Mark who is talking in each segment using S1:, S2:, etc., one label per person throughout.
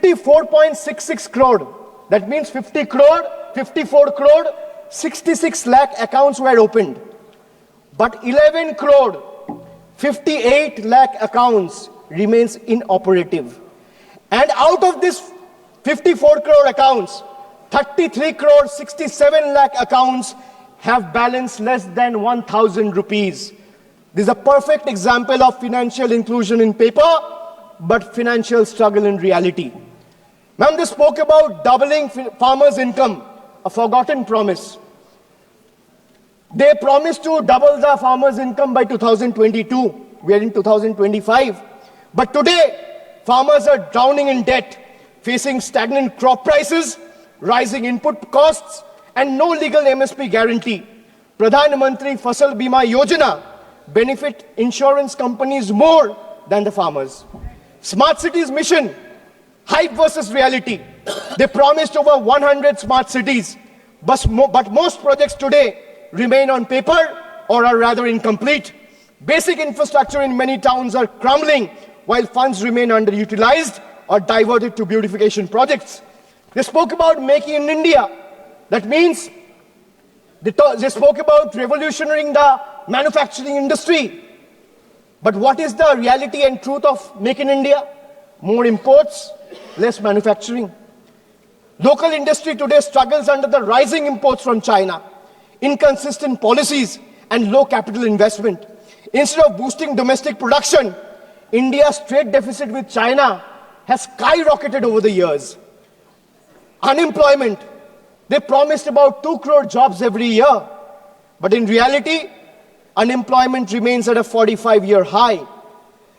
S1: 54.66 crore. That means 50 crore, 54 crore, 66 lakh accounts were opened. But 11 crore, 58 lakh accounts remains inoperative. And out of this 54 crore accounts, 33 crore, 67 lakh accounts have balance less than 1,000 rupees. This is a perfect example of financial inclusion in paper, but financial struggle in reality. Ma'am, they spoke about doubling farmers' income, a forgotten promise. They promised to double the farmers' income by 2022. We are in 2025. But today, farmers are drowning in debt, facing stagnant crop prices, rising input costs, and no legal MSP guarantee. Pradhan Mantri Fasal Bima Yojana benefit insurance companies more than the farmers. Smart Cities mission, hype versus reality. They promised over 100 smart cities, but most projects today remain on paper or are rather incomplete. Basic infrastructure in many towns are crumbling while funds remain underutilized or diverted to beautification projects. They spoke about making in India. That means they spoke about revolutionizing the manufacturing industry. But what is the reality and truth of Make in India? More imports, less manufacturing. Local industry today struggles under the rising imports from China, inconsistent policies, and low capital investment. Instead of boosting domestic production, India's trade deficit with China has skyrocketed over the years. Unemployment, they promised about 2 crore jobs every year. But in reality, unemployment remains at a 45-year high.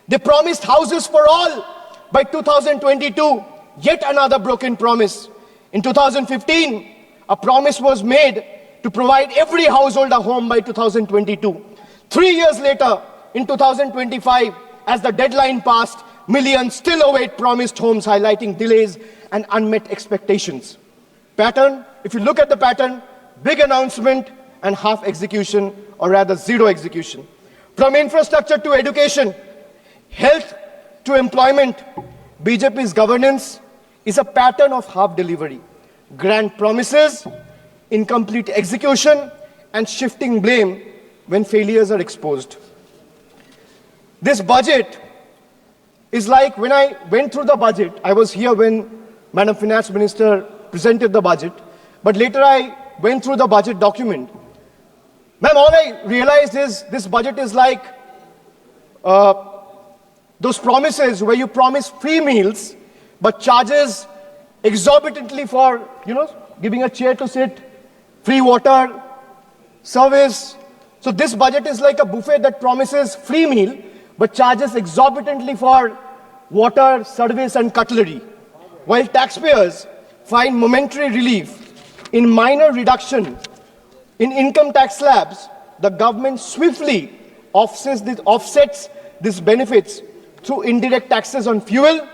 S1: They promised houses for all by 2022, yet another broken promise. In 2015, a promise was made to provide every household a home by 2022. 3 years later, in 2025, as the deadline passed, millions still await promised homes, highlighting delays and unmet expectations. Pattern, if you look at the pattern, big announcement and half execution, or rather zero execution. From infrastructure to education, health to employment, BJP's governance is a pattern of half delivery. Grand promises, incomplete execution, and shifting blame when failures are exposed. This budget is like when I went through the budget, I was here when Madam Finance Minister presented the budget, but later I went through the budget document. Ma'am, all I realized is this budget is like those promises where you promise free meals, but charges exorbitantly for, giving a chair to sit, free water, service. So this budget is like a buffet that promises free meal, but charges exorbitantly for water, service, and cutlery. While taxpayers find momentary relief in minor reduction in income tax slabs, the government swiftly offsets these benefits through indirect taxes on fuel,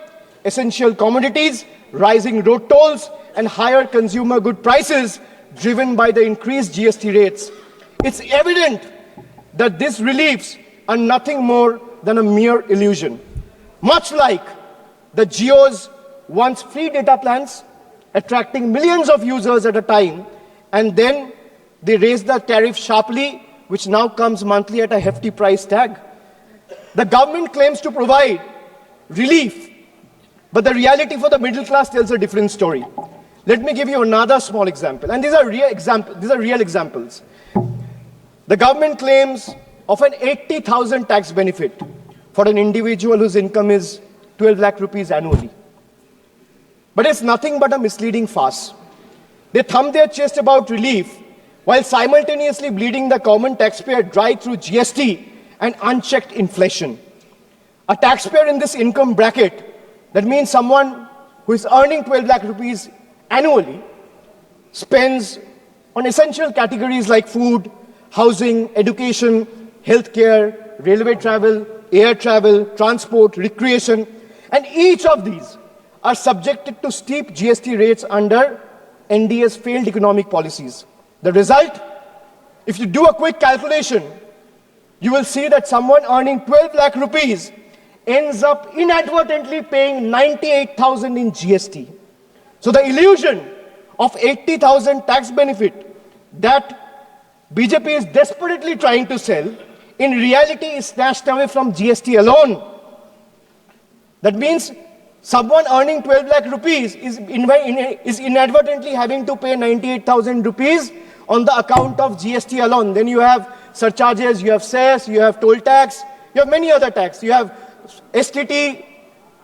S1: essential commodities, rising road tolls, and higher consumer good prices driven by the increased GST rates. It's evident that these reliefs are nothing more than a mere illusion. Much like the Jio's once free data plans, attracting millions of users at a time, and then they raised the tariff sharply, which now comes monthly at a hefty price tag. The government claims to provide relief, but the reality for the middle class tells a different story. Let me give you another small example, and these are real examples. The government claims of an 80,000 tax benefit for an individual whose income is 12 lakh rupees annually. But it's nothing but a misleading farce. They thumb their chest about relief while simultaneously bleeding the common taxpayer dry through GST and unchecked inflation. A taxpayer in this income bracket, that means someone who is earning 12 lakh rupees annually, spends on essential categories like food, housing, education, healthcare, railway travel, air travel, transport, recreation, and each of these are subjected to steep GST rates under NDA's failed economic policies. The result, if you do a quick calculation, you will see that someone earning 12 lakh rupees ends up inadvertently paying 98,000 in GST. So the illusion of 80,000 tax benefit that BJP is desperately trying to sell, in reality is snatched away from GST alone. That means someone earning 12 lakh rupees is inadvertently having to pay 98,000 rupees on the account of GST alone. Then you have surcharges, you have cess, you have toll tax, you have many other tax. You have STT,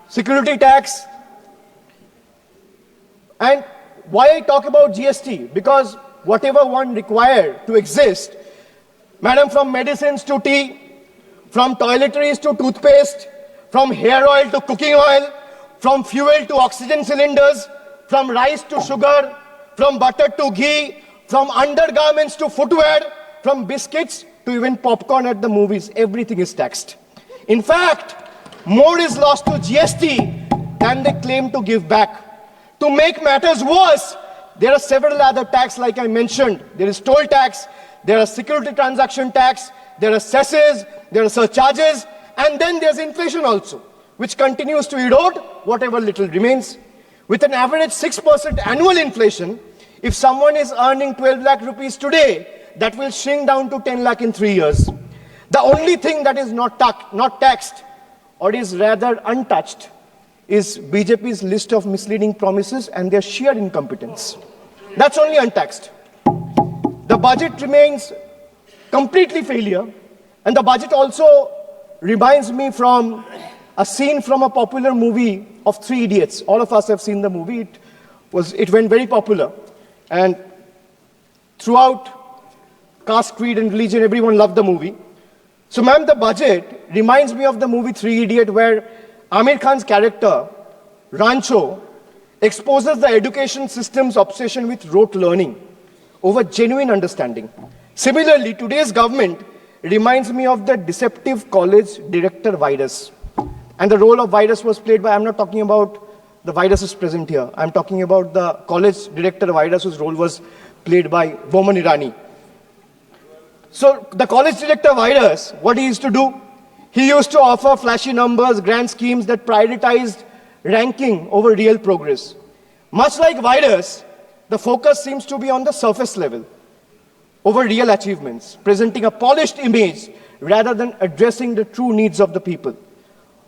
S1: security tax. And why I talk about GST? Because whatever one required to exist, madam, from medicines to tea, from toiletries to toothpaste, from hair oil to cooking oil, from fuel to oxygen cylinders, from rice to sugar, from butter to ghee, from undergarments to footwear, from biscuits to even popcorn at the movies, everything is taxed. In fact, more is lost to GST than they claim to give back. To make matters worse, there are several other taxes like I mentioned. There is toll tax, there are security transaction tax, there are cesses, there are surcharges, and then there's inflation also, which continues to erode whatever little remains. With an average 6% annual inflation, if someone is earning 12 lakh rupees today, that will shrink down to 10 lakh in 3 years. The only thing that is not taxed, or is rather untouched, is BJP's list of misleading promises and their sheer incompetence. That's only untaxed. The budget remains completely failure, and the budget also reminds me from a scene from a popular movie of Three Idiots. All of us have seen the movie. It went very popular, and throughout caste, creed, and religion, everyone loved the movie. So, ma'am, the budget reminds me of the movie Three Idiots, where Amir Khan's character, Rancho, exposes the education system's obsession with rote learning over genuine understanding. Similarly, today's government reminds me of the deceptive college director virus. And the role of virus was played by, I'm not talking about the viruses present here, I'm talking about the college director virus whose role was played by Boman Irani. So the college director virus, what he used to do? He used to offer flashy numbers, grand schemes that prioritized ranking over real progress. Much like virus, the focus seems to be on the surface level over real achievements, presenting a polished image rather than addressing the true needs of the people.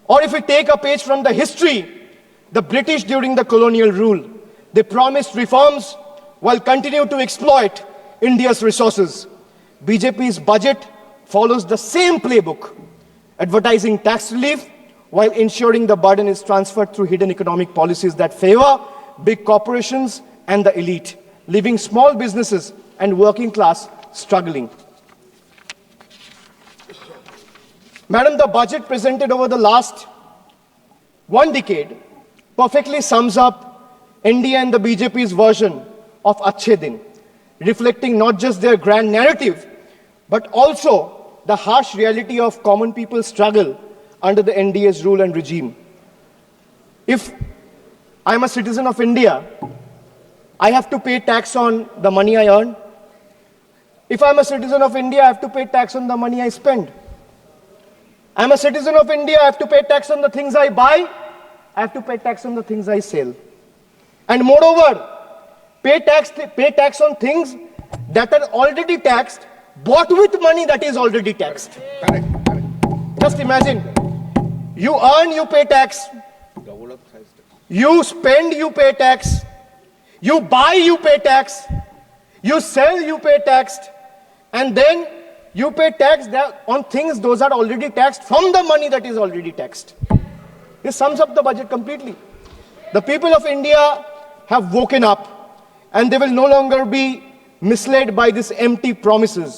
S1: Or if we take a page from the history, the British during the colonial rule, they promised reforms while continuing to exploit India's resources. BJP's budget follows the same playbook, advertising tax relief while ensuring the burden is transferred through hidden economic policies that favor big corporations and the elite, leaving small businesses and working class struggling. Madam, the budget presented over the last 1 decade perfectly sums up India and the BJP's version of Achhe Din, reflecting not just their grand narrative, but also the harsh reality of common people's struggle under the NDA's rule and regime. If I'm a citizen of India, I have to pay tax on the money I earn. If I'm a citizen of India, I have to pay tax on the money I spend. I'm a citizen of India, I have to pay tax on the things I buy, I have to pay tax on the things I sell. And moreover, pay tax on things that are already taxed, bought with money that is already taxed.
S2: Correct.
S1: Just imagine, you earn, you pay tax. You spend, you pay tax. You buy, you pay tax. You sell, you pay tax. And then you pay tax on things those are already taxed from the money that is already taxed. This sums up the budget completely. The people of India have woken up, and they will no longer be misled by these empty promises.